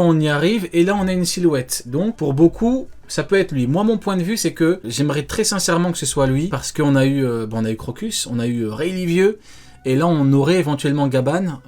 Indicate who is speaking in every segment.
Speaker 1: On y arrive, et là on a une silhouette. Donc pour beaucoup, ça peut être lui. Moi, mon point de vue, c'est que j'aimerais très sincèrement que ce soit lui, parce qu'on a eu, on a eu Crocus, on a eu Rayleigh Vieux, et là on aurait éventuellement Gaban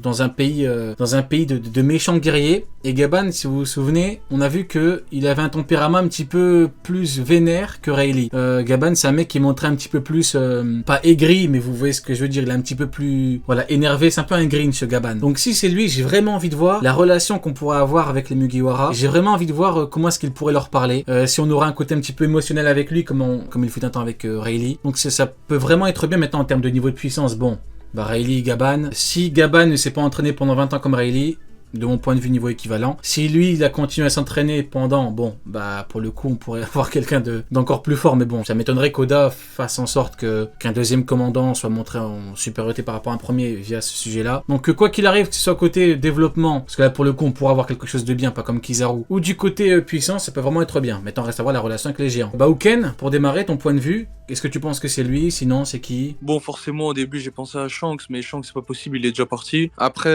Speaker 1: dans un pays de méchants guerriers. Et Gaban, si vous vous souvenez, on a vu que il avait un tempérament un petit peu plus vénère que Rayleigh. Gaban, c'est un mec qui montrait un petit peu plus, pas aigri, mais vous voyez ce que je veux dire, il est un petit peu plus, voilà, énervé. C'est un peu un Green, ce Gaban. Donc si c'est lui, j'ai vraiment envie de voir la relation qu'on pourrait avoir avec les Mugiwara. J'ai vraiment envie de voir comment est-ce qu'il pourrait leur parler. Si on aura un côté un petit peu émotionnel avec lui, comme il fut un temps avec Rayleigh. Donc ça peut vraiment être bien maintenant en termes de niveau de puissance. Bon, bah Rayleigh, Gaban. Si Gaban ne s'est pas entraîné pendant 20 ans comme Rayleigh, de mon point de vue niveau équivalent. Si lui il a continué à s'entraîner pendant, bon, bah pour le coup on pourrait avoir quelqu'un d'encore plus fort, mais bon, ça m'étonnerait qu'Oda fasse en sorte qu'un deuxième commandant soit montré en supériorité par rapport à un premier via ce sujet-là. Donc quoi qu'il arrive, que ce soit côté développement, parce que là pour le coup on pourra avoir quelque chose de bien, pas comme Kizaru, ou du côté puissance, ça peut vraiment être bien. Maintenant reste à voir la relation avec les géants. Bauken, pour démarrer, ton point de vue, est-ce que tu penses que c'est lui? Sinon c'est qui?
Speaker 2: Bon, forcément au début j'ai pensé à Shanks, mais Shanks c'est pas possible, il est déjà parti. Après,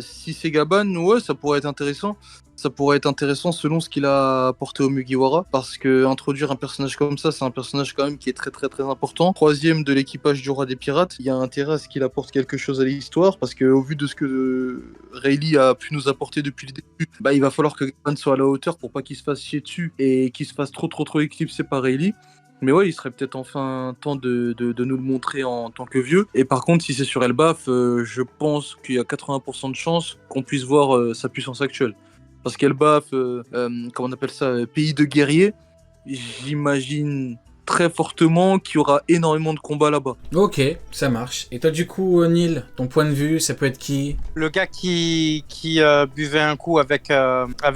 Speaker 2: si c'est Gaban, ouais, ça pourrait être intéressant. Ça pourrait être intéressant selon ce qu'il a apporté au Mugiwara, parce que introduire un personnage comme ça, c'est un personnage quand même qui est très très très important. Troisième de l'équipage du Roi des Pirates, il y a intérêt à ce qu'il apporte quelque chose à l'histoire, parce qu'au vu de ce que Rayleigh a pu nous apporter depuis le début, bah, il va falloir que Gaban soit à la hauteur pour pas qu'il se fasse chier dessus et qu'il se fasse trop éclipser par Rayleigh. Mais ouais, il serait peut-être enfin temps de nous le montrer en tant que vieux. Et par contre, si c'est sur Elbaf, je pense qu'il y a 80% de chances qu'on puisse voir sa puissance actuelle. Parce qu'Elbaf, comment on appelle ça, pays de guerriers, j'imagine très fortement qu'il y aura énormément de combats là-bas.
Speaker 1: Ok, ça marche. Et toi du coup, Neil, ton point de vue, ça peut être qui?
Speaker 3: Le gars qui buvait un coup avec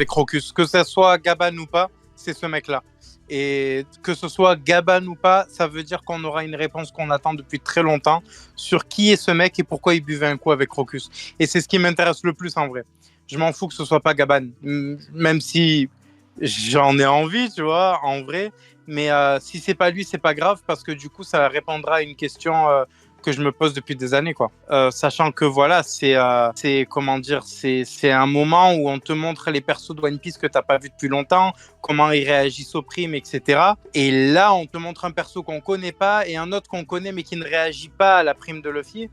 Speaker 3: Crocus, que ce soit Gaban ou pas, c'est ce mec-là. Et que ce soit Gaban ou pas, ça veut dire qu'on aura une réponse qu'on attend depuis très longtemps sur qui est ce mec et pourquoi il buvait un coup avec Crocus. Et c'est ce qui m'intéresse le plus en vrai. Je m'en fous que ce soit pas Gaban, même si j'en ai envie, tu vois, en vrai. Mais si c'est pas lui, c'est pas grave parce que du coup, ça répondra à une question que je me pose depuis des années, quoi. Sachant que voilà, c'est comment dire, c'est un moment où on te montre les persos de One Piece que t'as pas vu depuis longtemps, comment ils réagissent aux primes, etc. Et là, on te montre un perso qu'on connaît pas et un autre qu'on connaît mais qui ne réagit pas à la prime de Luffy.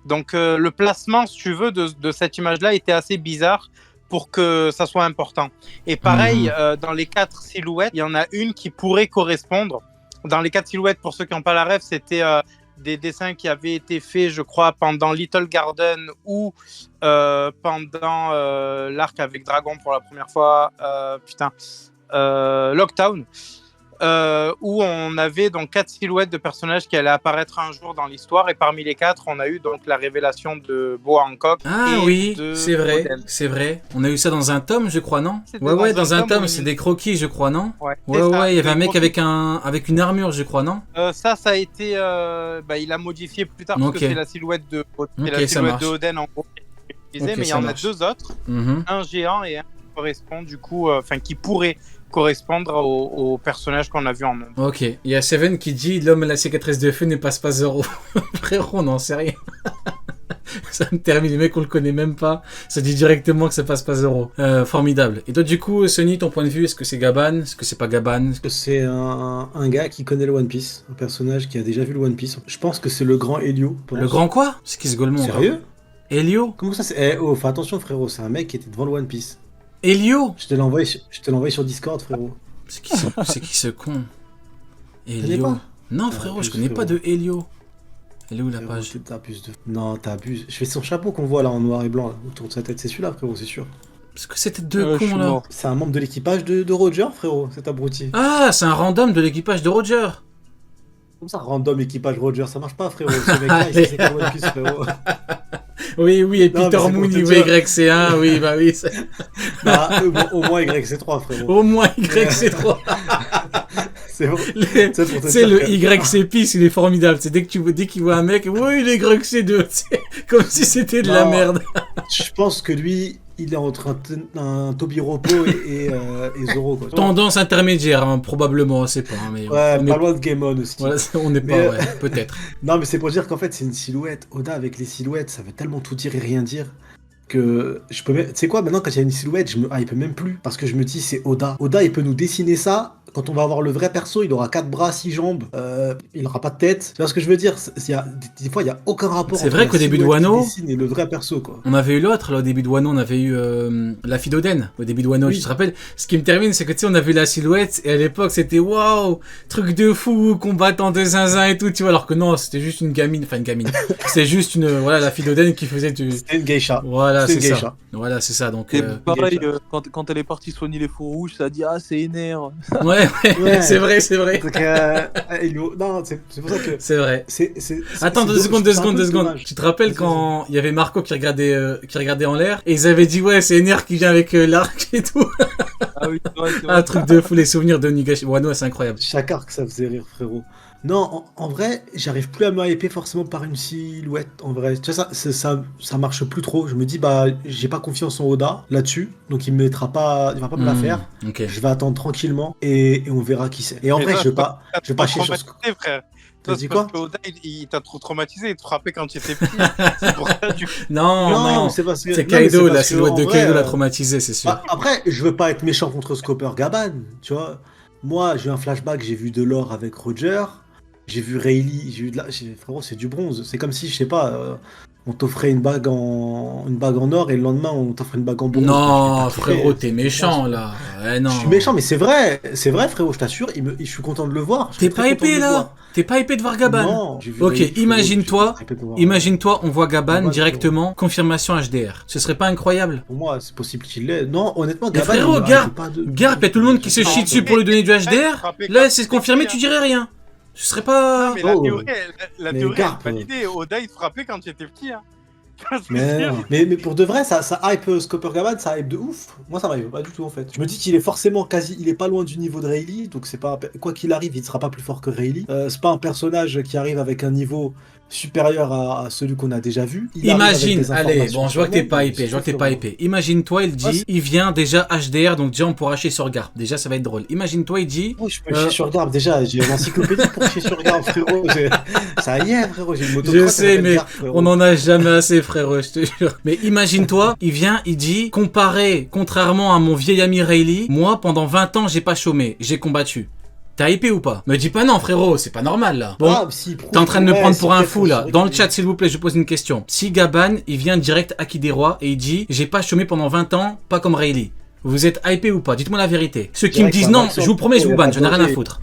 Speaker 3: Donc le placement, si tu veux, de cette image-là était assez bizarre pour que ça soit important. Et pareil, dans les 4 silhouettes, il y en a une qui pourrait correspondre. Dans les 4 silhouettes, pour ceux qui n'ont pas la ref, c'était des dessins qui avaient été faits, je crois, pendant Little Garden ou pendant l'arc avec Dragon pour la première fois, Lockdown, où on avait donc 4 silhouettes de personnages qui allaient apparaître un jour dans l'histoire, et parmi les 4, on a eu donc la révélation de Boa Hancock.
Speaker 1: Ah
Speaker 3: et
Speaker 1: oui,
Speaker 3: de
Speaker 1: c'est vrai,
Speaker 3: Oden.
Speaker 1: c'est vrai. On a eu ça dans un tome, je crois, non?
Speaker 3: C'était
Speaker 1: Ouais,
Speaker 3: dans
Speaker 1: dans
Speaker 3: un
Speaker 1: un
Speaker 3: tome
Speaker 1: tome,
Speaker 3: où
Speaker 1: c'est
Speaker 3: il-
Speaker 1: des croquis, je crois, non?
Speaker 3: Ouais,
Speaker 1: Ouais, il y avait un mec
Speaker 3: avec
Speaker 1: avec une armure, je crois, non?
Speaker 3: ça a été, il a modifié plus tard parce
Speaker 1: Ok.
Speaker 3: que c'est la silhouette de,
Speaker 1: Ok,
Speaker 3: la
Speaker 1: ça
Speaker 3: silhouette
Speaker 1: marche.
Speaker 3: de Oden en gros.
Speaker 1: Ok,
Speaker 3: Mais il y
Speaker 1: ça
Speaker 3: en
Speaker 1: marche.
Speaker 3: a 2 autres,
Speaker 1: Mhm.
Speaker 3: un géant et un qui correspond du coup, qui pourrait correspondre au personnage qu'on a vu en nombre.
Speaker 1: Ok, il y a Seven qui dit l'homme à la cicatrice de feu ne passe pas Zoro. Frérot, on n'en sait rien. Ça me termine, le mec on le connaît même pas. Ça dit directement que ça passe pas Zoro. Formidable. Et toi du coup, Sonny, ton point de vue, est-ce que c'est Gaban? Est-ce que c'est pas Gaban?
Speaker 4: C'est un gars qui connaît le One Piece, un personnage qui a déjà vu le One Piece. Je pense que c'est le grand Helio.
Speaker 1: Le grand quoi? C'est qui ce Golemon?
Speaker 4: Sérieux?
Speaker 1: Helio?
Speaker 4: Comment ça c'est... Oh, fais attention frérot, c'est un mec qui était devant le One Piece.
Speaker 1: Helio?
Speaker 4: Je te l'ai envoyé sur Discord frérot.
Speaker 1: C'est qui ce con?
Speaker 4: connais
Speaker 1: Helio?
Speaker 4: pas?
Speaker 1: Non
Speaker 4: Ah,
Speaker 1: frérot,
Speaker 4: plus,
Speaker 1: je connais pas de
Speaker 4: frérot.
Speaker 1: Helio. Elle est où la
Speaker 4: Frérot,
Speaker 1: page?
Speaker 4: t'abuses de... Non, t'abuses. Je fais son chapeau qu'on voit là en noir et blanc là, autour de sa tête, c'est celui-là frérot, c'est sûr.
Speaker 1: Parce que c'était deux
Speaker 2: Je suis
Speaker 1: cons là.
Speaker 2: mort.
Speaker 4: C'est un membre de l'équipage de Roger frérot, cet abruti.
Speaker 1: Ah, c'est un random de l'équipage de Roger.
Speaker 4: Comme ça, random équipage Roger, ça marche pas frérot. Ce mec-là, il sait c'est quoi One Piece frérot.
Speaker 1: Oui, et
Speaker 4: Non, mais
Speaker 1: Peter
Speaker 4: c'est pour
Speaker 1: Moon,
Speaker 4: te
Speaker 1: il
Speaker 4: dire.
Speaker 1: veut YC1, oui, bah oui.
Speaker 4: Bah, au moins YC3 frérot.
Speaker 1: Au moins YC3.
Speaker 4: C'est bon.
Speaker 1: Tu
Speaker 4: C'est pour te
Speaker 1: sais,
Speaker 4: dire
Speaker 1: le
Speaker 4: que-
Speaker 1: YC Peace, il est formidable. C'est dès qu'il voit un mec, oui, il est YC2. C'est comme si c'était de la
Speaker 4: Non.
Speaker 1: merde.
Speaker 4: Je pense que lui, il est entre un Tobiropo et Zoro quoi.
Speaker 1: Tendance intermédiaire, hein, probablement, on sait pas. Hein, mais
Speaker 4: Ouais,
Speaker 1: on
Speaker 4: pas
Speaker 1: est-
Speaker 4: loin de Game On aussi.
Speaker 1: voilà, on n'est pas,
Speaker 4: Mais,
Speaker 1: ouais, peut-être.
Speaker 4: Non, mais c'est pour dire qu'en fait, c'est une silhouette. Oda, avec les silhouettes, ça veut tellement tout dire et rien dire que je peux même... Tu sais quoi, maintenant, quand il y a une silhouette, je me hype même plus. Parce que je me dis, c'est Oda. Oda, il peut nous dessiner ça. Quand on va avoir le vrai perso, il aura 4 bras, 6 jambes. Il aura pas de tête. Tu vois ce que je veux dire? Des fois, il y a aucun rapport
Speaker 1: C'est
Speaker 4: entre
Speaker 1: vrai
Speaker 4: la
Speaker 1: qu'au début de
Speaker 4: silhouette
Speaker 1: Wano,
Speaker 4: qu'il dessine et le vrai perso, quoi.
Speaker 1: on avait eu l'autre, là, au début de Wano, on avait eu la fille d'Oden. Au début de Wano,
Speaker 4: Oui.
Speaker 1: tu te rappelles? Ce qui me termine, c'est que tu sais, on a vu la silhouette, et à l'époque, c'était waouh, truc de fou, combattant de zinzin et tout, tu vois, alors que non, c'était juste une gamine, enfin une gamine. C'était juste voilà, la fille d'Oden qui faisait du.
Speaker 4: C'était une geisha.
Speaker 1: Voilà,
Speaker 4: C'était
Speaker 1: c'est
Speaker 4: une
Speaker 1: ça.
Speaker 4: geisha.
Speaker 1: Voilà, c'est ça, donc.
Speaker 2: Et pareil, quand elle est partie soigner les fous rouges, ça a dit ah c'est énerve.
Speaker 1: Ouais,
Speaker 4: Ouais.
Speaker 1: c'est vrai, c'est vrai.
Speaker 4: Donc, non, c'est pour ça que...
Speaker 1: C'est vrai.
Speaker 4: c'est-
Speaker 1: Attends,
Speaker 4: c'est
Speaker 1: deux secondes, deux
Speaker 4: c'est un
Speaker 1: secondes,
Speaker 4: peu
Speaker 1: deux secondes.
Speaker 4: dommage.
Speaker 1: Tu te rappelles
Speaker 4: Vas-y,
Speaker 1: quand il y avait Marco qui regardait en l'air et ils avaient dit ouais c'est Ener qui vient avec l'arc et tout.
Speaker 2: Ah oui, c'est vrai, c'est vrai.
Speaker 1: Un truc de fou, les souvenirs de Nigashi Wano, c'est incroyable.
Speaker 4: Chaque arc, ça faisait rire, frérot. Non, en vrai, j'arrive plus à me hyper forcément par une silhouette, en vrai. Tu vois, ça marche plus trop. Je me dis, bah, j'ai pas confiance en Oda là-dessus, donc il va pas me la faire.
Speaker 1: Ok.
Speaker 4: Je vais attendre tranquillement et on verra qui c'est. Et en
Speaker 3: Mais
Speaker 4: vrai,
Speaker 3: toi,
Speaker 4: je vais pas chier sur ce...
Speaker 3: traumatisé, frère.
Speaker 4: T'as
Speaker 3: Toi,
Speaker 4: dit
Speaker 3: c'est
Speaker 4: quoi?
Speaker 3: parce que Oda, il t'a trop traumatisé, il te frappait quand tu étais petit. C'est pour ça, du coup.
Speaker 1: Non, non,
Speaker 4: mais c'est parce que...
Speaker 1: c'est
Speaker 4: non, mais
Speaker 1: Kaido, la
Speaker 4: parce que,
Speaker 1: silhouette
Speaker 4: en
Speaker 1: de
Speaker 4: vrai,
Speaker 1: Kaido l'a traumatisé, c'est sûr.
Speaker 4: Après, je veux pas être méchant contre Scopper Gaban, tu vois. Moi, j'ai eu un flashback, j'ai vu de l'or avec Roger, j'ai vu Rayleigh, frérot, c'est du bronze. C'est comme si, je sais pas, on t'offrait une bague en or et le lendemain, on t'offrait une bague en bronze.
Speaker 1: Non,
Speaker 4: Je vais pas
Speaker 1: frérot,
Speaker 4: kiffer.
Speaker 1: t'es méchant là. Eh non.
Speaker 4: Je suis méchant, mais c'est vrai, frérot, je t'assure, je suis content de le voir. Je
Speaker 1: T'es
Speaker 4: suis
Speaker 1: pas
Speaker 4: très content de
Speaker 1: épais
Speaker 4: le
Speaker 1: là.
Speaker 4: voir.
Speaker 1: T'es pas épais de voir Gaban.
Speaker 4: Non, j'ai vu
Speaker 1: Ok,
Speaker 4: Rayleigh, frérot,
Speaker 1: imagine-toi,
Speaker 4: je suis très épais de voir.
Speaker 1: imagine-toi, on voit Gaban
Speaker 4: Gaban,
Speaker 1: directement, confirmation HDR. Ce serait pas incroyable?
Speaker 4: Pour moi, c'est possible qu'il l'ait. Non, honnêtement,
Speaker 1: Mais
Speaker 4: Gaban,
Speaker 1: frérot,
Speaker 4: il me
Speaker 1: Garp,
Speaker 4: hype pas de...
Speaker 1: Garp, y'a tout le monde qui se chie dessus pour lui donner du HDR. Là, c'est confirmé, tu dirais rien. Ce serait pas.
Speaker 3: Mais
Speaker 4: Oh.
Speaker 3: la
Speaker 4: Mais
Speaker 3: théorie,
Speaker 4: Garp,
Speaker 3: elle est validée. Oda, il te frappait quand tu étais petit. Hein. Tu vois ce que je veux
Speaker 4: Mais,
Speaker 3: dire
Speaker 4: non. mais pour de vrai, ça hype Scopper Gaban, ça hype de ouf. Moi, ça m'hype pas du tout en fait. Je me dis qu'il est forcément il est pas loin du niveau de Rayleigh, donc c'est pas quoi qu'il arrive, il ne sera pas plus fort que Rayleigh. C'est pas un personnage qui arrive avec un niveau supérieur à celui qu'on a déjà vu. Il arrive avec
Speaker 1: Imagine,
Speaker 4: des
Speaker 1: allez,
Speaker 4: informations
Speaker 1: bon, je vois que t'es
Speaker 4: sur
Speaker 1: pas
Speaker 4: lui,
Speaker 1: épais,
Speaker 4: mais
Speaker 1: je vois que t'es
Speaker 4: c'est
Speaker 1: pas
Speaker 4: sûr.
Speaker 1: épais. Imagine-toi, il dit, il vient déjà HDR, donc déjà on pourra chier sur Garp. Déjà, ça va être drôle. Imagine-toi, il dit,
Speaker 4: Oh, je peux chier sur Garp déjà, j'ai une encyclopédie pour chier sur Garp, frérot. Ça y est, frérot, j'ai une moto.
Speaker 1: je sais, mais on en a jamais assez, frérot, je te jure. Mais imagine-toi, il vient, il dit, contrairement à mon vieil ami Rayleigh, moi, pendant 20 ans, j'ai pas chômé, j'ai combattu. T'as hypé ou pas? Me dis pas non, frérot, c'est pas normal, là. Bon, t'es en train de me prendre pour un fou, là. Dans le chat, s'il vous plaît, je pose une question. Si Gaban, il vient direct à Kideroy et il dit, j'ai pas chômé pendant 20 ans, pas comme Rayleigh. Vous êtes hypé ou pas? Dites-moi la vérité. Ceux qui me
Speaker 4: Direct,
Speaker 1: disent
Speaker 4: c'est un
Speaker 1: non,
Speaker 4: maxeur.
Speaker 1: je vous promets, je vous
Speaker 4: Il y a pas
Speaker 1: banne,
Speaker 4: de
Speaker 1: j'en ai rien à
Speaker 4: danger.
Speaker 1: foutre.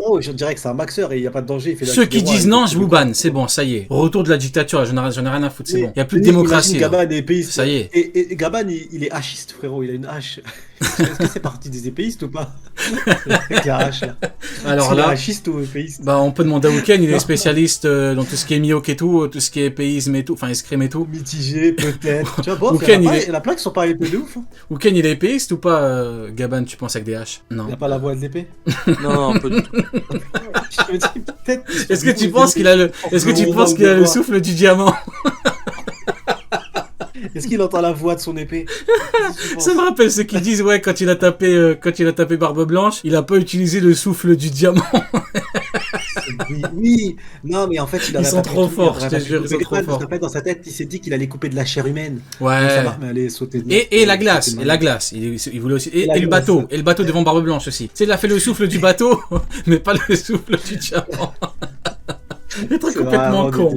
Speaker 4: Oh, je dirais que c'est un maxeur et il n'y a pas de danger. Il fait
Speaker 1: Ceux qui disent non, je vous banne, c'est bon, ça y est. Retour de la dictature, là, j'en ai rien à foutre, c'est bon. Il y a plus de démocratie, là.
Speaker 4: Gaban est épéiste.
Speaker 1: Ça y est.
Speaker 4: Et Gaban, il est hachiste, frérot. Il a une hache. Est-ce que c'est parti des épéistes ou pas? Avec la hache, là.
Speaker 1: Alors
Speaker 4: C'est
Speaker 1: là,
Speaker 4: hachiste ou épéiste?
Speaker 1: bah, on peut demander à Wuken, il est spécialiste dans tout ce qui est mioc et tout, tout ce qui est épéisme et tout, enfin escrime et tout.
Speaker 4: Mitigé, peut-être. Tu vois, bon,
Speaker 1: Aucun,
Speaker 4: il
Speaker 1: il est-
Speaker 4: y en a plein qui sont pas épées de ouf. Hein.
Speaker 1: Wuken, il est épéiste ou pas, Gaban, tu penses avec des haches? Non.
Speaker 4: Il n'y a pas la voix de l'épée.
Speaker 2: Non, pas du tout.
Speaker 4: Je me dis, peut-être.
Speaker 1: Est-ce que tu penses qu'il a le souffle du diamant?
Speaker 4: Est-ce qu'il entend la voix de son épée?
Speaker 1: Ça me rappelle ceux qui disent, ouais, quand il a tapé Barbe Blanche, il a pas utilisé le souffle du diamant.
Speaker 4: Oui, non, mais en fait, il
Speaker 1: Ils
Speaker 4: avait
Speaker 1: sont
Speaker 4: pas
Speaker 1: trop
Speaker 4: pu
Speaker 1: forts,
Speaker 4: tout, il
Speaker 1: je te
Speaker 4: aurait pas
Speaker 1: jure,
Speaker 4: pu
Speaker 1: ils sont
Speaker 4: couper
Speaker 1: trop
Speaker 4: Gaban, parce
Speaker 1: forts.
Speaker 4: qu'en fait, dans sa tête, il s'est dit qu'il allait couper de la chair humaine.
Speaker 1: Ouais.
Speaker 4: Donc, ça va, mais aller sauter de
Speaker 1: Et la glace, et la glace. Il voulait aussi. Et
Speaker 4: la
Speaker 1: le
Speaker 4: glace.
Speaker 1: bateau, et le bateau devant Barbe Blanche aussi. Tu sais, il a fait le souffle du bateau, mais pas le souffle du diamant. Le truc complètement con.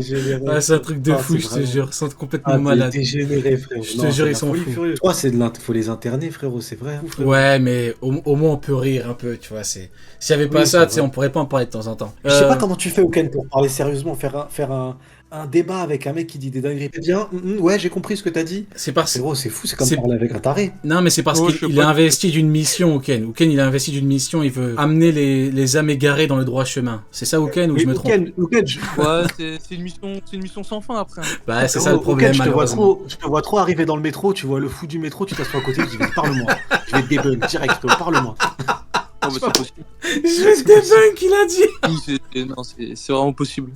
Speaker 1: Ah, c'est un truc de fou, je te jure. Ils sont complètement malades.
Speaker 4: Dégénérés, frérot.
Speaker 1: Je te jure, ils sont fous.
Speaker 4: Je crois que c'est faut les interner, frérot, c'est vrai. Hein, frérot.
Speaker 1: Ouais, mais au moins on peut rire un peu, tu vois. S'il y avait pas
Speaker 4: Oui,
Speaker 1: ça,
Speaker 4: c'est
Speaker 1: tu sais,
Speaker 4: vrai.
Speaker 1: on pourrait pas en parler de temps en temps.
Speaker 4: Je sais pas comment tu fais, Oken, pour parler sérieusement, faire un débat avec un mec qui dit des dingueries. Bien, ouais, j'ai compris ce que t'as dit.
Speaker 1: C'est parce
Speaker 4: Frérot, c'est fou, c'est comme
Speaker 1: C'est-
Speaker 4: parler avec un taré.
Speaker 1: Non, mais c'est parce
Speaker 2: Ouais, je
Speaker 1: qu'il
Speaker 2: sais
Speaker 1: il a
Speaker 2: pas.
Speaker 1: investi d'une mission, Uken. Uken, il a investi d'une mission, il veut amener les âmes égarées dans le droit chemin. C'est ça, Uken, ou je me trompe?
Speaker 4: Oken,
Speaker 2: Ouais, c'est une mission sans fin après.
Speaker 1: Bah, c'est ça le problème,
Speaker 4: je
Speaker 1: malheureusement.
Speaker 4: te vois trop arriver dans le métro, tu vois le fou du métro, tu t'assois à côté, tu dis parle-moi. Je vais te débunk direct, parle-moi.
Speaker 2: Non, mais c'est possible.
Speaker 1: Je vais te débunk, il a dit.
Speaker 2: Oui, non, c'est vraiment possible.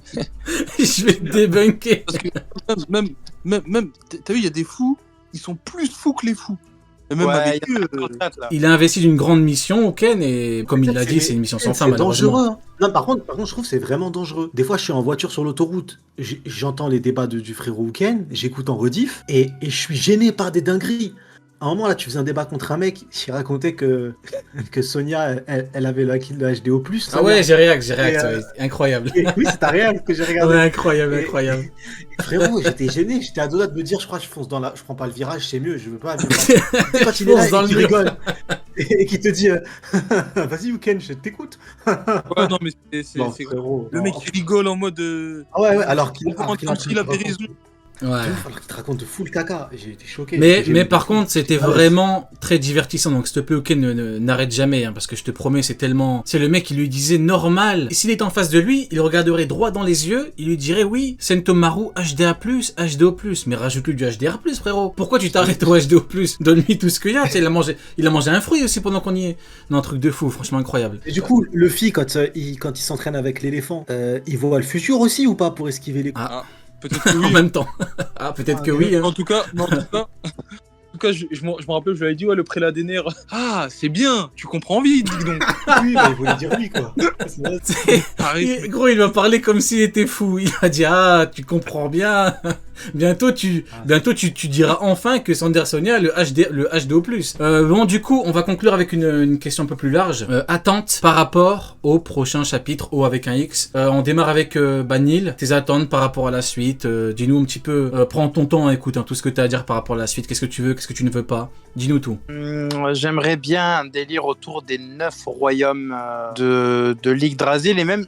Speaker 1: Je vais te débunker.
Speaker 2: Parce que même t'as vu, il y a des fous, ils sont plus fous que les fous. Et même
Speaker 3: Ouais,
Speaker 2: avec
Speaker 3: il y en a
Speaker 2: eux,
Speaker 3: une retraite, là.
Speaker 1: Il a investi d'une grande mission, Ken, et comme il l'a dit, c'est une mission sans fin,
Speaker 4: C'est
Speaker 1: malheureusement.
Speaker 4: dangereux, hein. Non, par contre, je trouve que c'est vraiment dangereux. Des fois, je suis en voiture sur l'autoroute, j'entends les débats du frérot Ken, j'écoute en rediff, et je suis gêné par des dingueries. À un moment, là, tu faisais un débat contre un mec qui racontait que Sonia, elle avait le HDO+.
Speaker 1: Ah
Speaker 4: Sonia.
Speaker 1: ouais, j'ai réact,
Speaker 4: Et,
Speaker 1: ouais. Incroyable.
Speaker 4: oui, c'est ta réel que j'ai regardé.
Speaker 1: Ouais, incroyable,
Speaker 4: Et-
Speaker 1: incroyable.
Speaker 4: Frérot, j'étais gêné, j'étais à deux doigts de me dire, je crois que je prends pas le virage, c'est mieux, je veux pas un virage. Tu sais, quand il est là
Speaker 1: Fonce dans
Speaker 4: et
Speaker 1: le
Speaker 4: qu'il
Speaker 1: mur.
Speaker 4: rigole, et qu'il te dit, vas-y, Ken, je t'écoute.
Speaker 2: ouais, non, mais
Speaker 4: Non,
Speaker 2: c'est
Speaker 4: frérot,
Speaker 2: le
Speaker 4: non.
Speaker 2: mec qui rigole en mode.
Speaker 4: Ah ouais, alors qu'il
Speaker 2: On comprend
Speaker 4: est en train
Speaker 2: qu'il
Speaker 4: de te
Speaker 2: avait
Speaker 4: raconter-
Speaker 2: raison.
Speaker 1: Ouais.
Speaker 4: de ouf, alors qu'il te raconte de full caca. J'ai été choqué.
Speaker 1: Mais
Speaker 4: J'ai
Speaker 1: par
Speaker 4: eu-
Speaker 1: contre, c'était
Speaker 4: Ah ouais,
Speaker 1: vraiment très divertissant. Donc, s'il te plaît, ok, n'arrête jamais, hein, parce que je te promets, c'est tellement. C'est le mec qui lui disait normal. Et s'il est en face de lui, il regarderait droit dans les yeux, il lui dirait oui, Sentomaru HDA+, HDO+. Mais rajoute-lui du HDR+, frérot. Pourquoi tu t'arrêtes au HDO+? Donne-lui tout ce qu'il y a. Tu sais, il a mangé un fruit aussi pendant qu'on y est. Non, un truc de fou, franchement incroyable.
Speaker 4: Et du coup, Luffy, quand il s'entraîne avec l'éléphant, il voit le futur aussi ou pas pour esquiver les coups?
Speaker 1: Ah,
Speaker 2: Peut-être que
Speaker 1: en
Speaker 2: oui.
Speaker 1: même temps. Ah, peut-être que oui. Hein.
Speaker 2: En tout cas, je me rappelle, je lui avais dit, ouais, le prélat des nerfs. Ah, c'est bien, tu comprends vite, dis donc.
Speaker 4: Oui, bah, il voulait dire oui, quoi. C'est vrai.
Speaker 2: Arrête,
Speaker 1: Gros, il m'a parlé comme s'il était fou. Il a dit ah, tu comprends bien. Bientôt tu diras enfin que Sandersonia a le HDO+. Bon, du coup, on va conclure avec une question un peu plus large. Attentes par rapport au prochain chapitre, O avec un X. On démarre avec Banil. Tes attentes par rapport à la suite. Dis-nous un petit peu. Prends ton temps, écoute, hein, tout ce que tu as à dire par rapport à la suite. Qu'est-ce que tu veux, qu'est-ce que tu ne veux pas. Dis-nous tout.
Speaker 3: J'aimerais bien un délire autour des 9 royaumes de l'Yggdrasil, et même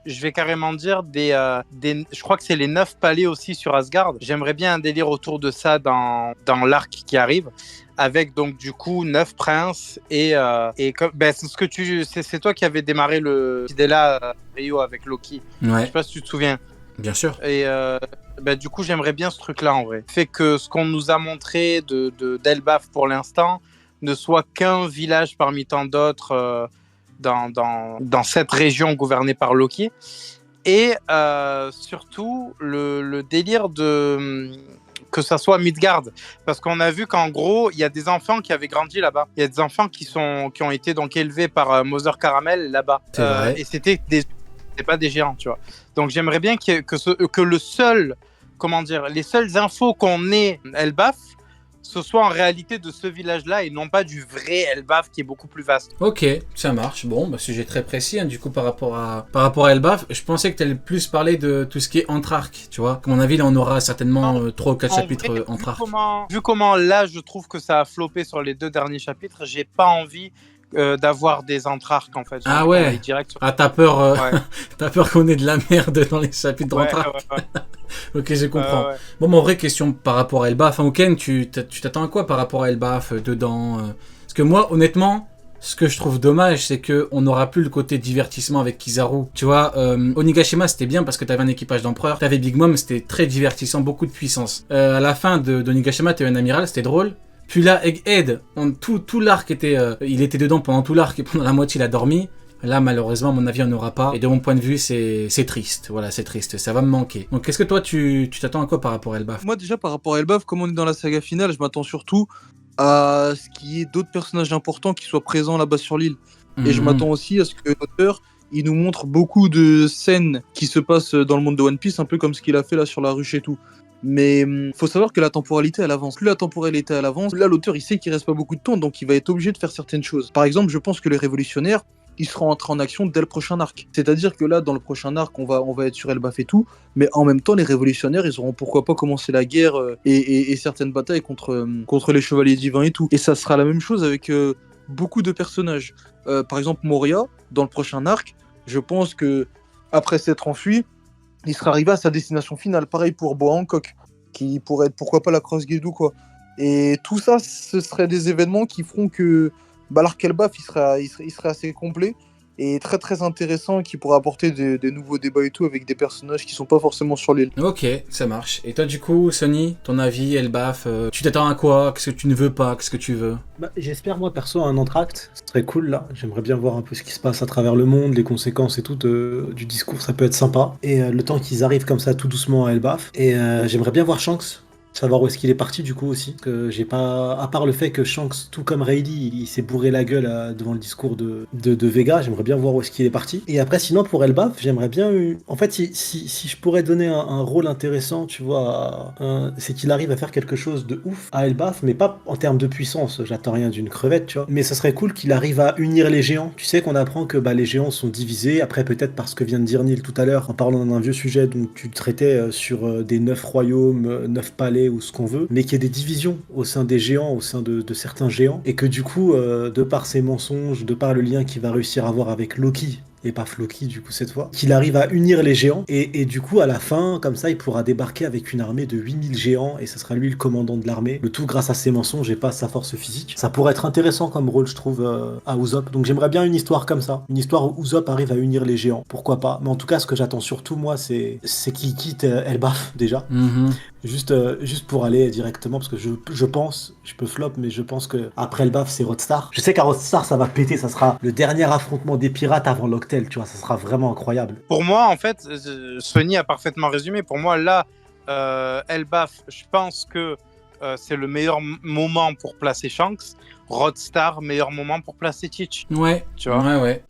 Speaker 3: je vais carrément dire je crois que c'est les 9 palais aussi sur Asgard. J'aimerais bien un délire autour de ça dans l'arc qui arrive, avec donc du coup 9 princes et c'est ce que c'est toi qui avais démarré le idée-là, Rio, avec Loki. Je
Speaker 1: Ouais,
Speaker 3: sais pas si tu te souviens.
Speaker 1: bien sûr.
Speaker 3: Et du coup, j'aimerais bien ce truc-là en vrai. Fait que ce qu'on nous a montré d'Elbaf pour l'instant ne soit qu'un village parmi tant d'autres dans cette région gouvernée par Loki. Et surtout, le délire que ça soit Midgard. Parce qu'on a vu qu'en gros, il y a des enfants qui avaient grandi là-bas. Il y a des enfants qui ont été donc élevés par Mother Caramel là-bas.
Speaker 1: C'est vrai.
Speaker 3: Et c'était pas des géants, tu vois. Donc j'aimerais bien que le seul, comment dire, les seules infos qu'on ait Elbaf, ce soit en réalité de ce village-là et non pas du vrai Elbaf qui est beaucoup plus vaste.
Speaker 1: Ok, ça marche. Bon, sujet très précis, hein, du coup, par rapport à Elbaf. Je pensais que tu allais plus parler de tout ce qui est entre-arc, tu vois. À mon avis, là, on aura certainement 3 ou 4
Speaker 3: En
Speaker 1: chapitres
Speaker 3: vrai,
Speaker 1: entre-arc.
Speaker 3: vu comment là, je trouve que ça a floppé sur les 2 derniers chapitres, j'ai pas envie d'avoir des entre-arcs, en fait. J'ai
Speaker 1: Ah
Speaker 3: envie
Speaker 1: ouais.
Speaker 3: qu'on aille direct sur...
Speaker 1: Ah, t'as peur,
Speaker 3: Ouais.
Speaker 1: t'as peur qu'on ait de la merde dans les chapitres
Speaker 3: Ouais,
Speaker 1: entre-arc.
Speaker 3: ouais.
Speaker 1: Ok, je comprends.
Speaker 3: Ouais.
Speaker 1: Bon, mais en vraie question par rapport à Elbaf. Enfin, Ken, tu t'attends à quoi par rapport à Elbaf dedans Parce que moi, honnêtement, ce que je trouve dommage, c'est qu'on n'aura plus le côté divertissement avec Kizaru. Tu vois, Onigashima, c'était bien parce que t'avais un équipage d'empereurs. T'avais Big Mom, c'était très divertissant, beaucoup de puissance. À la fin d'Onigashima, t'avais un amiral, c'était drôle. Puis là, Egghead, tout l'arc était... il était dedans pendant tout l'arc et pendant la moitié, il a dormi. Là, malheureusement, à mon avis, on n'aura pas. Et de mon point de vue, c'est triste. Voilà, c'est triste. Ça va me manquer. Donc, qu'est-ce que toi, tu t'attends à quoi par rapport à Elbaf?
Speaker 2: Moi, déjà, par rapport à Elbaf, comme on est dans la saga finale, je m'attends surtout à ce qu'il y ait d'autres personnages importants qui soient présents là-bas sur l'île. Et je m'attends aussi à ce que l'auteur il nous montre beaucoup de scènes qui se passent dans le monde de One Piece, un peu comme ce qu'il a fait là sur la ruche et tout. Mais faut savoir que la temporalité elle avance. Plus la temporalité elle avance, là l'auteur il sait qu'il reste pas beaucoup de temps, donc il va être obligé de faire certaines choses. Par exemple, je pense que les révolutionnaires ils seront entrés en action dès le prochain arc. C'est-à-dire que là, dans le prochain arc, on va être sur Elbaf et tout, mais en même temps, les révolutionnaires, ils auront pourquoi pas commencé la guerre et certaines batailles contre les chevaliers divins et tout. Et ça sera la même chose avec beaucoup de personnages. Par exemple, Moria, dans le prochain arc, je pense que après s'être enfui, il sera arrivé à sa destination finale. Pareil pour Boa Hancock, qui pourrait être pourquoi pas la Cross Guild ou quoi. Et tout ça, ce seraient des événements qui feront que l'arc Elbaf, il serait assez complet et très très intéressant, qui pourra apporter des nouveaux débats et tout avec des personnages qui sont pas forcément sur l'île.
Speaker 1: Ok, ça marche. Et toi, du coup, Sonny, ton avis, Elbaf, tu t'attends à quoi? Qu'est-ce que tu ne veux pas? Qu'est-ce que tu veux?
Speaker 4: J'espère, moi, perso, un entracte. Ce serait cool, là. J'aimerais bien voir un peu ce qui se passe à travers le monde, les conséquences et tout du discours. Ça peut être sympa. Et le temps qu'ils arrivent comme ça, tout doucement à Elbaf. Et j'aimerais bien voir Shanks. Savoir où est-ce qu'il est parti du coup aussi. Que j'ai pas. À part le fait que Shanks, tout comme Rayleigh, il s'est bourré la gueule devant le discours de Vega, j'aimerais bien voir où est-ce qu'il est parti. Et après, sinon, pour Elbaf, j'aimerais bien. En fait, si je pourrais donner un rôle intéressant, tu vois, c'est qu'il arrive à faire quelque chose de ouf à Elbaf, mais pas en termes de puissance, j'attends rien d'une crevette, tu vois. Mais ça serait cool qu'il arrive à unir les géants. Tu sais qu'on apprend que les géants sont divisés, après peut-être parce que vient de dire Neil tout à l'heure, en parlant d'un vieux sujet dont tu traitais sur des 9 royaumes, 9 palais ou ce qu'on veut, mais qu'il y ait des divisions au sein des géants, au sein de certains géants, et que du coup, de par ses mensonges, de par le lien qu'il va réussir à avoir avec Loki, et pas Floki du coup cette fois, qu'il arrive à unir les géants, et du coup à la fin, comme ça, il pourra débarquer avec une armée de 8000 géants, et ce sera lui le commandant de l'armée, le tout grâce à ses mensonges et pas à sa force physique. Ça pourrait être intéressant comme rôle, je trouve, à Usopp, donc j'aimerais bien une histoire comme ça, une histoire où Usopp arrive à unir les géants, pourquoi pas, mais en tout cas ce que j'attends surtout moi, c'est qu'il quitte Elbaf déjà, juste pour aller directement, parce que je pense, je peux flop, mais je pense que après le BAF, c'est Rodstar. Je sais qu'à Rodstar, ça va péter, ça sera le dernier affrontement des pirates avant l'Octel, tu vois, ça sera vraiment incroyable.
Speaker 3: Pour moi, en fait, Sony a parfaitement résumé. Pour moi, là, Elbaf, je pense que c'est le meilleur moment pour placer Shanks. Rodstar, meilleur moment pour placer Teach.
Speaker 1: Ouais,
Speaker 3: tu vois.
Speaker 1: ouais.